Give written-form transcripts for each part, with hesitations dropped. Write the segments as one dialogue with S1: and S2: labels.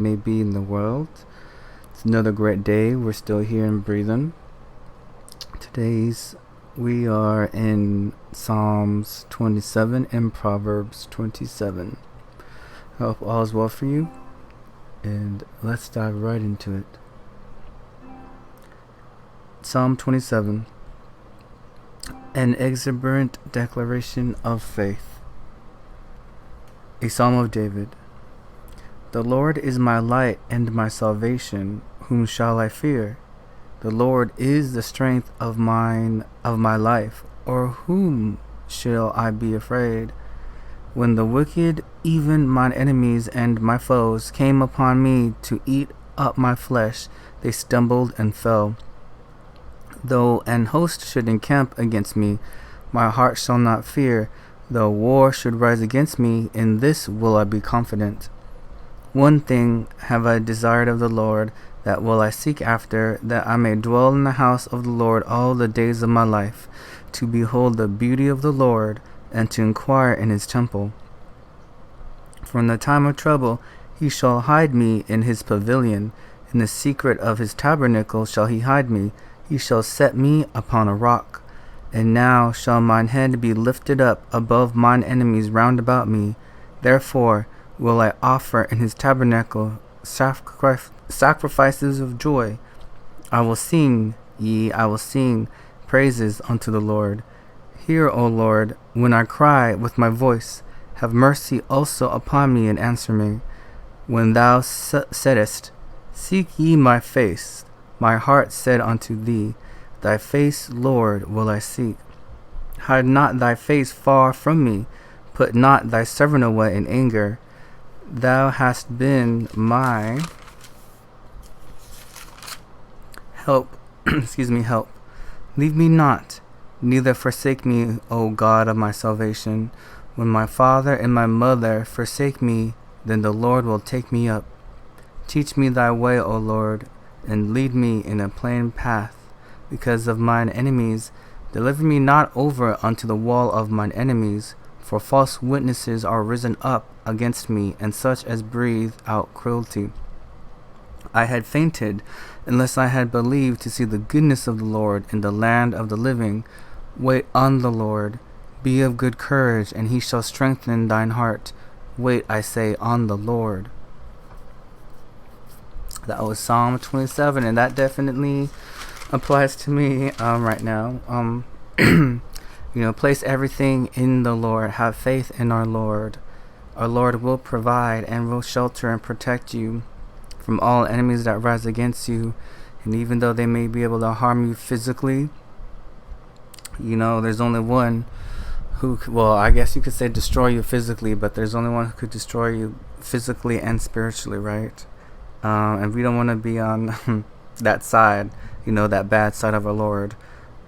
S1: may be in the world. It's another great day. We're still here and breathing. We are in Psalms 27 and Proverbs 27. I hope all is well for you, and let's dive right into it. Psalm 27, an exuberant declaration of faith. A Psalm of David. The Lord is my light and my salvation. Whom shall I fear? The Lord is the strength of my life. Or whom shall I be afraid? When the wicked, even mine enemies and my foes, came upon me to eat up my flesh, they stumbled and fell. Though an host should encamp against me, my heart shall not fear. Though war should rise against me, in this will I be confident. One thing have I desired of the Lord, that will I seek after, that I may dwell in the house of the Lord all the days of my life, to behold the beauty of the Lord, and to inquire in his temple. For in the time of trouble he shall hide me in his pavilion. In the secret of his tabernacle shall he hide me. He shall set me upon a rock. And now shall mine head be lifted up above mine enemies round about me. Therefore will I offer in his tabernacle sacrifices of joy. I will sing, I will sing praises unto the Lord. Hear, O Lord, when I cry with my voice. Have mercy also upon me and answer me. When thou saidst, seek ye my face, my heart said unto thee, thy face, Lord, will I seek. Hide not thy face far from me. Put not thy servant away in anger. Thou hast been my help. Help. Leave me not, neither forsake me, O God of my salvation. When my father and my mother forsake me, then the Lord will take me up. Teach me thy way, O Lord, and lead me in a plain path. Because of mine enemies, deliver me not over unto the wall of mine enemies. For false witnesses are risen up against me, and such as breathe out cruelty. I had fainted, unless I had believed to see the goodness of the Lord in the land of the living. Wait on the Lord. Be of good courage, and he shall strengthen thine heart. Wait, I say, on the Lord. That was Psalm 27, and that definitely applies to me right now. Place everything in the Lord. Have faith in our Lord. Our Lord will provide and will shelter and protect you from all enemies that rise against you. And even though they may be able to harm you physically, there's only one who, well, I guess you could say destroy you physically, but there's only one who could destroy you physically and spiritually, right? And we don't want to be on that side, that bad side of our Lord.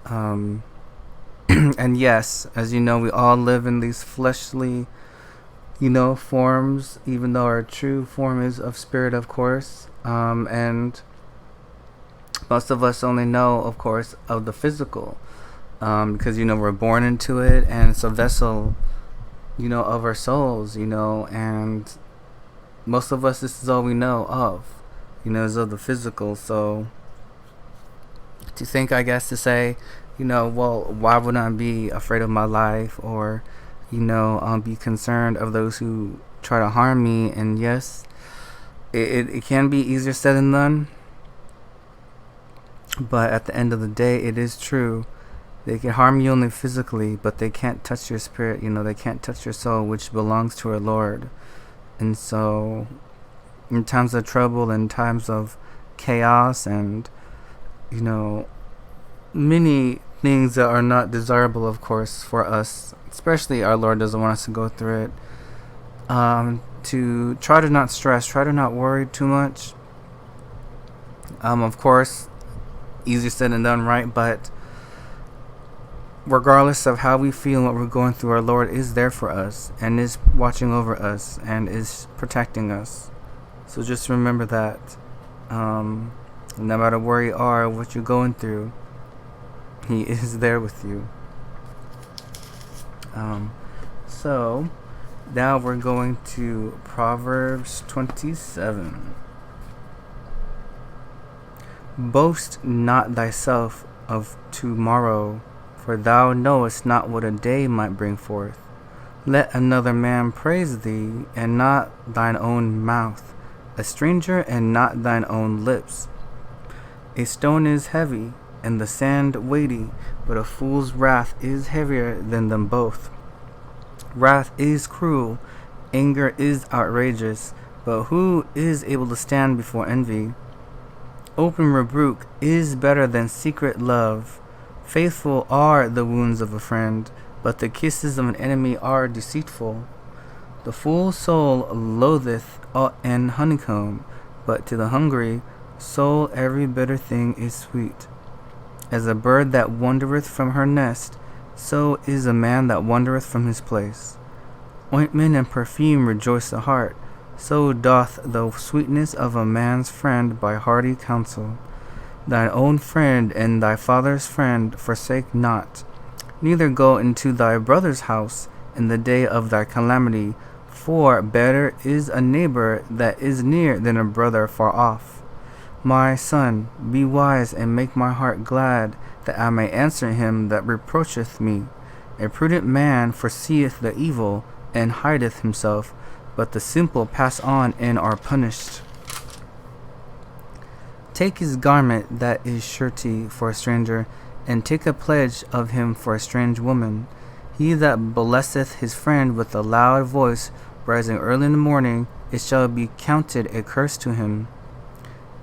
S1: And yes, as you know, we all live in these fleshly, forms, even though our true form is of spirit, of course. And most of us only know, of course, of the physical, because, we're born into it, and it's a vessel, of our souls, and most of us, this is all we know of, is of the physical. So to think, I guess, to say, well, why would I be afraid of my life, or, be concerned of those who try to harm me? And yes, it can be easier said than done, but at the end of the day, it is true. They can harm you only physically, but they can't touch your spirit, they can't touch your soul, which belongs to our Lord. And so, in times of trouble, in times of chaos, and, many things that are not desirable, of course, for us, especially our Lord doesn't want us to go through it, to try to not stress, try to not worry too much. Of course, easier said than done, right? But regardless of how we feel and what we're going through, our Lord is there for us, and is watching over us, and is protecting us. So just remember that. No matter where you are, what you're going through, he is there with you. So now we're going to Proverbs 27. Boast not thyself of tomorrow, for thou knowest not what a day might bring forth. Let another man praise thee, and not thine own mouth, a stranger, and not thine own lips. A stone is heavy, and the sand weighty, but a fool's wrath is heavier than them both. Wrath is cruel, anger is outrageous, but who is able to stand before envy? Open rebuke is better than secret love. Faithful are the wounds of a friend, but the kisses of an enemy are deceitful. The fool's soul loatheth an honeycomb, but to the hungry soul every bitter thing is sweet. As a bird that wandereth from her nest, so is a man that wandereth from his place. Ointment and perfume rejoice the heart, so doth the sweetness of a man's friend by hearty counsel. Thine own friend and thy father's friend forsake not. Neither go into thy brother's house in the day of thy calamity, for better is a neighbor that is near than a brother far off. My son, be wise and make my heart glad, that I may answer him that reproacheth me. A prudent man foreseeth the evil, and hideth himself, but the simple pass on and are punished. Take his garment that is surety for a stranger, and take a pledge of him for a strange woman. He that blesseth his friend with a loud voice, rising early in the morning, it shall be counted a curse to him.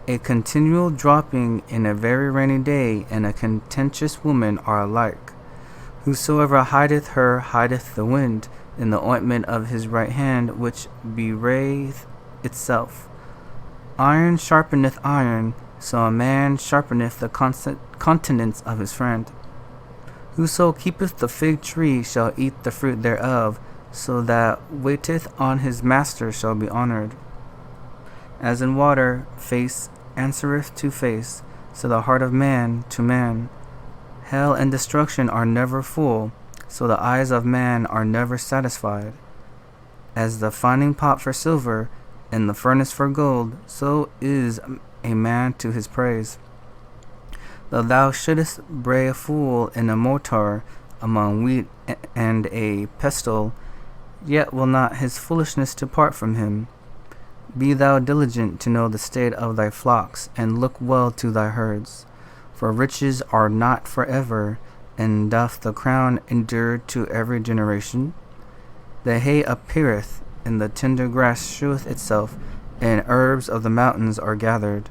S1: A continual dropping in a very rainy day, and a contentious woman are alike. Whosoever hideth her hideth the wind, in the ointment of his right hand, which bewrayeth itself. Iron sharpeneth iron, so a man sharpeneth the countenance of his friend. Whoso keepeth the fig tree shall eat the fruit thereof, so that waiteth on his master shall be honored. As in water, face answereth to face, so the heart of man to man. Hell and destruction are never full, so the eyes of man are never satisfied. As the finding pot for silver, and the furnace for gold, so is a man to his praise. Though thou shouldest bray a fool in a mortar among wheat and a pestle, yet will not his foolishness depart from him. Be thou diligent to know the state of thy flocks, and look well to thy herds. For riches are not forever, and doth the crown endure to every generation? The hay appeareth, and the tender grass sheweth itself, and herbs of the mountains are gathered.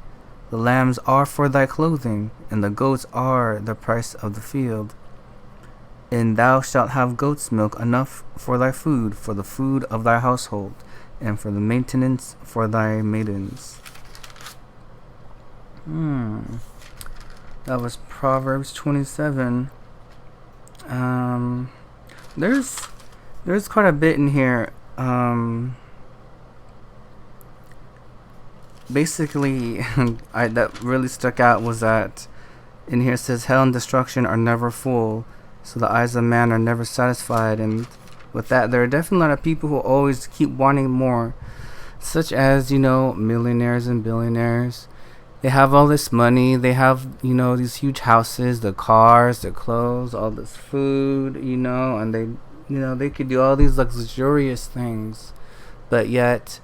S1: The lambs are for thy clothing, and the goats are the price of the field. And thou shalt have goat's milk enough for thy food, for the food of thy household, and for the maintenance for thy maidens. That was Proverbs 27. There's quite a bit in here. Basically, that really stuck out was that in here it says, hell and destruction are never full, so the eyes of man are never satisfied. And with that, there are definitely a lot of people who always keep wanting more, such as, millionaires and billionaires. They have all this money, they have, these huge houses, the cars, the clothes, all this food, and they could do all these luxurious things. But yet,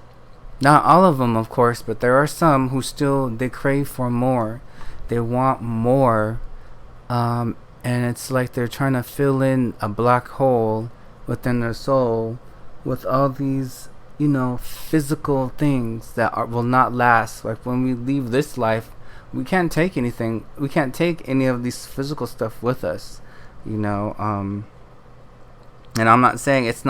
S1: not all of them, of course, but there are some who still, they crave for more. They want more. And it's like they're trying to fill in a black hole within their soul with all these physical things that will not last. Like when we leave this life, we can't take anything. We can't take any of these physical stuff with us, And I'm not saying it's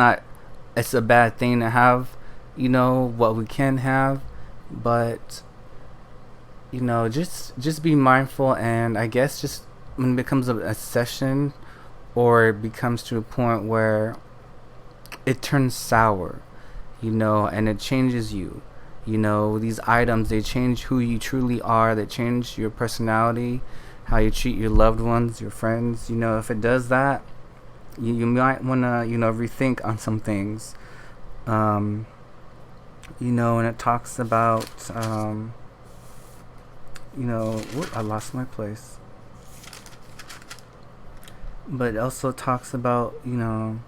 S1: a bad thing to have, what we can have, but just be mindful. And I guess just when it becomes a session, or it becomes to a point where it turns sour, and it changes you. These items, they change who you truly are. They change your personality, how you treat your loved ones, your friends. If it does that, you might want to, rethink on some things. And it talks about, I lost my place. But it also talks about, it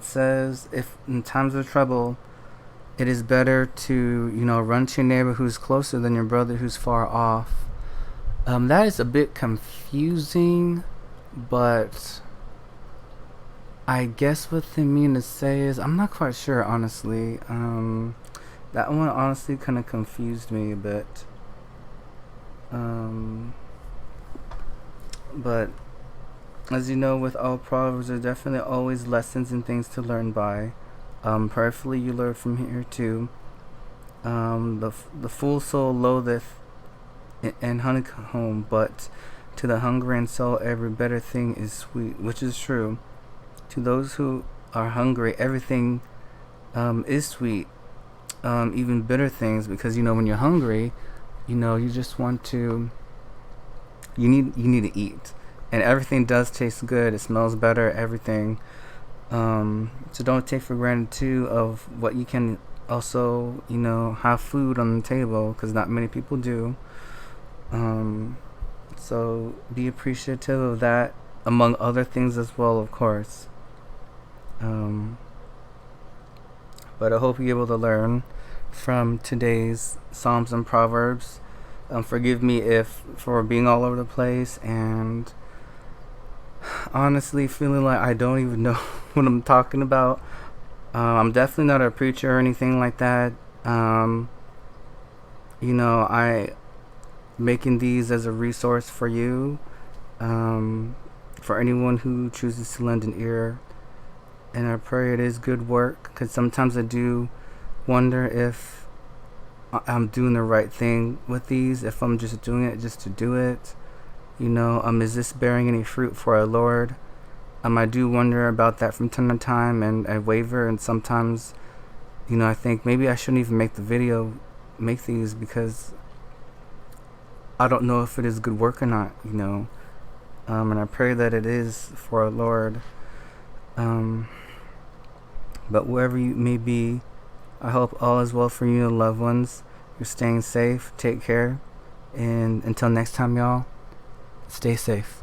S1: says, if in times of trouble, it is better to, run to your neighbor who's closer than your brother who's far off. That is a bit confusing, but I guess what they mean to say is, I'm not quite sure, honestly. That one honestly kind of confused me a bit. But as you know, with all Proverbs, there are definitely always lessons and things to learn by. Prayerfully, you learn from here too. The full soul loatheth and honeycomb, but to the hungry in soul every better thing is sweet, which is true. To those who are hungry, everything is sweet, even bitter things, because when you're hungry, you just want to. You need to eat, and everything does taste good. It smells better. Everything. So don't take for granted too of what you can also have food on the table, because not many people do. So be appreciative of that, among other things as well, of course. But I hope you're able to learn from today's Psalms and Proverbs. Forgive me for being all over the place and honestly feeling like I don't even know what I'm talking about. I'm definitely not a preacher or anything like that. I making these as a resource for you, for anyone who chooses to lend an ear. And I pray it is good work, because sometimes I do wonder if I'm doing the right thing with these, if I'm just doing it just to do it. Is this bearing any fruit for our Lord? I do wonder about that from time to time, and I waver, and sometimes, I think maybe I shouldn't even make these, because I don't know if it is good work or not, and I pray that it is for our Lord. But wherever you may be, I hope all is well for you and loved ones. You're staying safe. Take care. And until next time, y'all, stay safe.